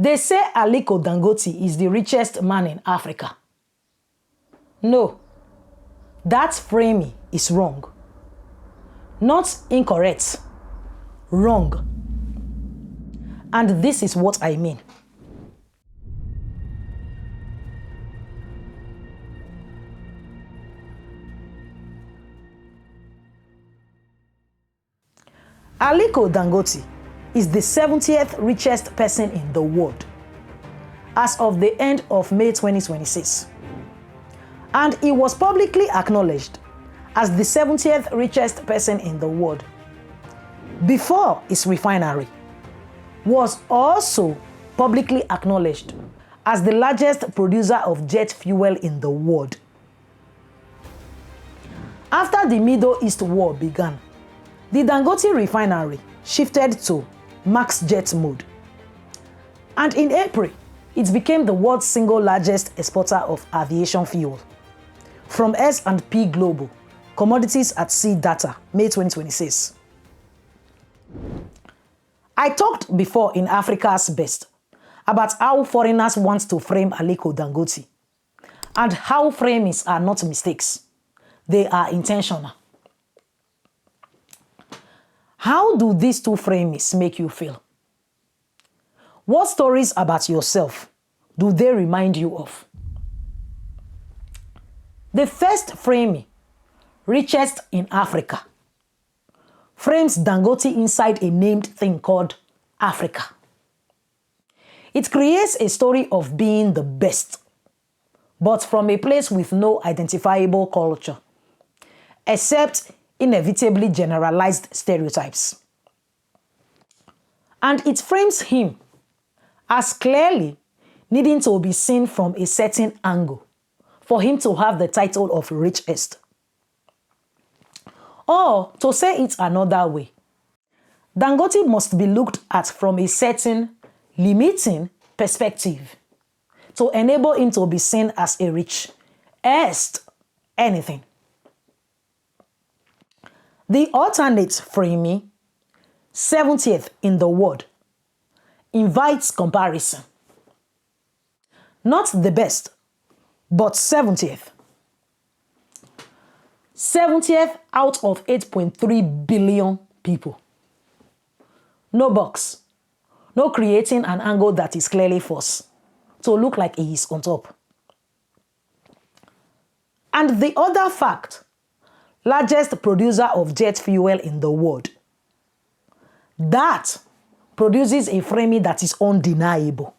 They say Aliko Dangote is the richest man in Africa. No, that framing is wrong. Not incorrect, wrong. And this is what I mean. Aliko Dangote is the 70th richest person in the world as of the end of May 2026. And he was publicly acknowledged as the 70th richest person in the world before his refinery was also publicly acknowledged as the largest producer of jet fuel in the world. After the Middle East War began, the Dangote refinery shifted to max jet mode. And in April, it became the world's single largest exporter of aviation fuel. From S&P Global, Commodities at Sea data, May 2026. I talked before in Africa's Best about how foreigners want to frame Aliko Dangote and how framings are not mistakes. They are intentional. How do these two framings make you feel? What stories about yourself do they remind you of? The first framing, richest in Africa, frames Dangote inside a named thing called Africa. It creates a story of being the best, but from a place with no identifiable culture, except inevitably generalized stereotypes. And it frames him as clearly needing to be seen from a certain angle for him to have the title of Richest. Or, to say it another way, Dangote must be looked at from a certain limiting perspective to enable him to be seen as a richest anything. The alternate framing, 70th in the world, invites comparison. Not the best, but 70th. 70th out of 8.3 billion people. No box. No creating an angle that is clearly false to look like he is on top. And the other fact, largest producer of jet fuel in the world. That produces a framing that is undeniable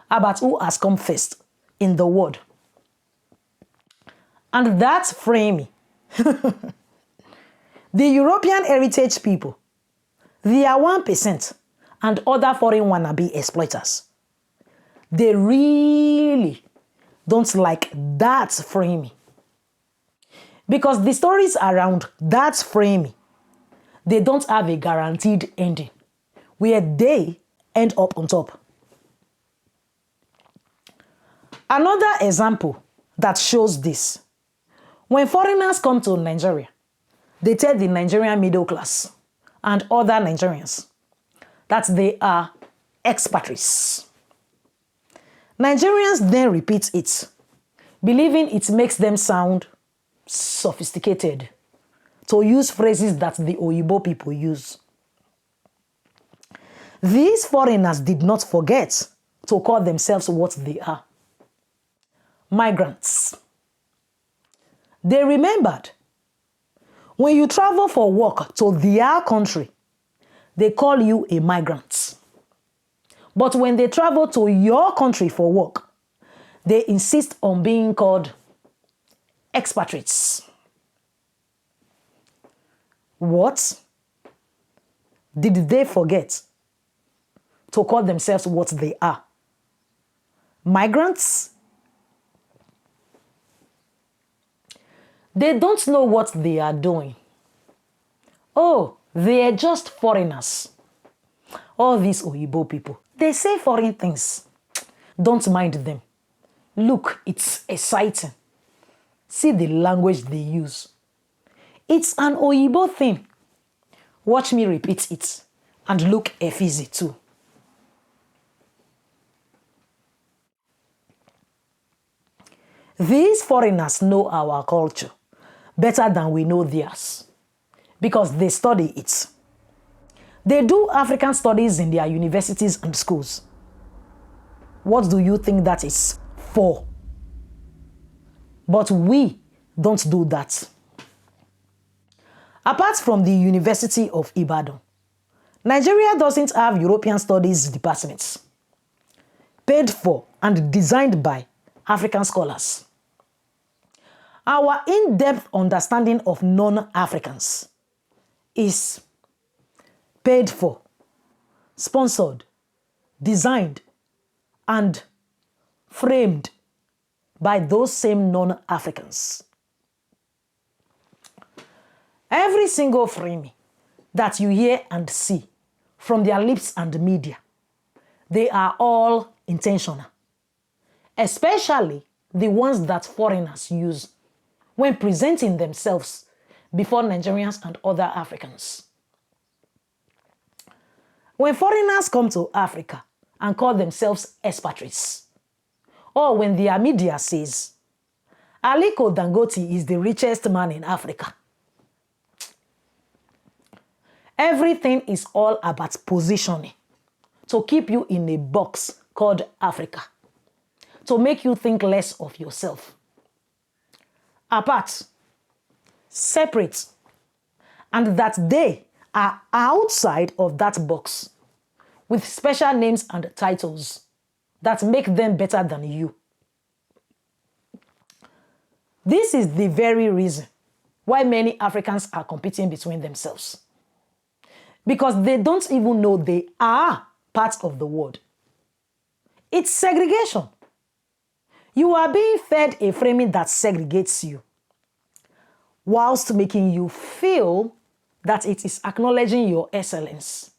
about who has come first in the world. And that framing, the European heritage people, they are 1% and other foreign wannabe exploiters. They really don't like that framing. Because the stories around that framing, they don't have a guaranteed ending, where they end up on top. Another example that shows this, when foreigners come to Nigeria, they tell the Nigerian middle class and other Nigerians that they are ex-patriates. Nigerians then repeat it, believing it makes them sound sophisticated, to use phrases that the Oyibo people use. These foreigners did not forget to call themselves what they are: migrants. They remembered when you travel for work to their country, they call you a migrant. But when they travel to your country for work, they insist on being called ex-patriates. What? Did they forget to call themselves what they are? Migrants? They don't know what they are doing. Oh, they are just foreigners. All these Oyibo people, they say foreign things. Don't mind them. Look, it's exciting. See the language they use. It's an Oyibo thing. Watch me repeat it and look easy too. These foreigners know our culture better than we know theirs because they study it. They do African studies in their universities and schools. What do you think that is for? But we don't do that. Apart from the University of Ibadan, Nigeria doesn't have European Studies departments paid for and designed by African scholars. Our in-depth understanding of non-Africans is paid for, sponsored, designed, and framed by those same non-Africans. Every single frame that you hear and see from their lips and media, they are all intentional, especially the ones that foreigners use when presenting themselves before Nigerians and other Africans. When foreigners come to Africa and call themselves ex-patriates, or when their media says, Aliko Dangote is the richest man in Africa, everything is all about positioning to keep you in a box called Africa, to make you think less of yourself. Apart, separate, and that they are outside of that box with special names and titles that make them better than you. This is the very reason why many Africans are competing between themselves. Because they don't even know they are part of the world. It's segregation. You are being fed a framing that segregates you, whilst making you feel that it is acknowledging your excellence.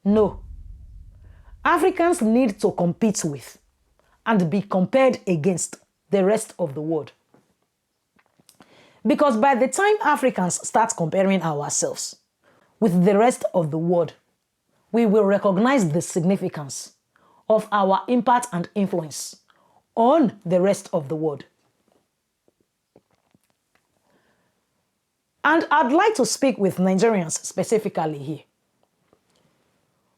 No. Africans need to compete with and be compared against the rest of the world. Because by the time Africans start comparing ourselves with the rest of the world, we will recognize the significance of our impact and influence on the rest of the world. And I'd like to speak with Nigerians specifically here.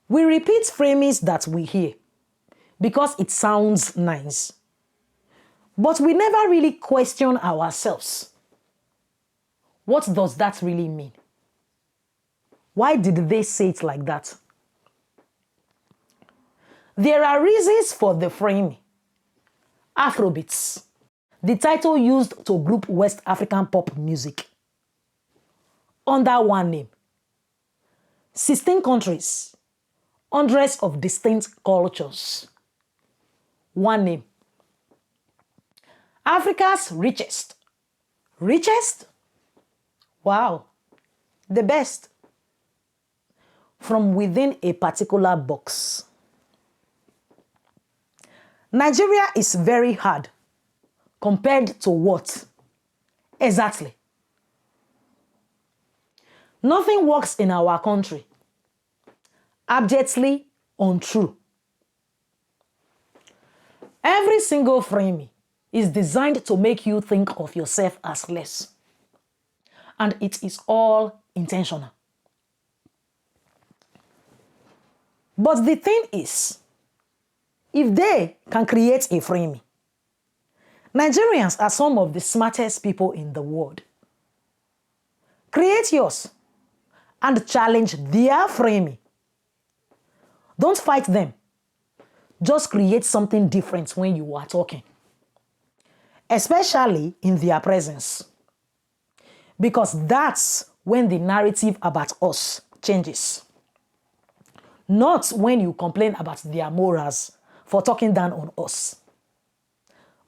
We repeat phrases that we hear because it sounds nice. But we never really question ourselves. What does that really mean? Why did they say it like that? There are reasons for the framing. Afrobeats, the title used to group West African pop music under one name. 16 countries, hundreds of distinct cultures. One name. Africa's richest. Richest? Wow, the best. From within a particular box. Nigeria is very hard compared to what? Exactly. Nothing works in our country. Abjectly untrue. Every single frame is designed to make you think of yourself as less. And it is all intentional. But the thing is, if they can create a framing, Nigerians are some of the smartest people in the world. Create yours and challenge their framing. Don't fight them. Just create something different when you are talking, especially in their presence. Because that's when the narrative about us changes. Not when you complain about their morals for talking down on us.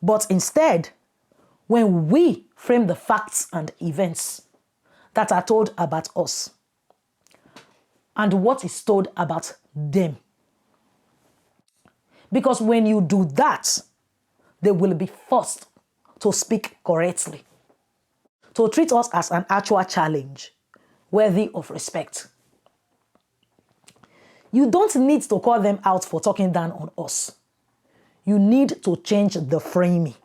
But instead, when we frame the facts and events that are told about us and what is told about them. Because when you do that, they will be forced to speak correctly, to treat us as an actual challenge, worthy of respect. You don't need to call them out for talking down on us. you need to change the framing.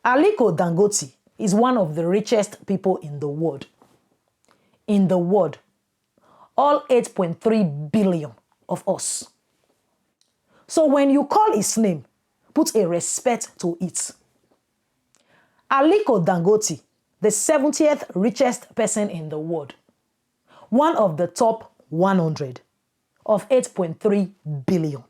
Aliko Dangote is one of the richest people in the world. In the world, all 8.3 billion of us. So when you call his name, put a respect to it. Aliko Dangote, the 70th richest person in the world, one of the top 100 of 8.3 billion.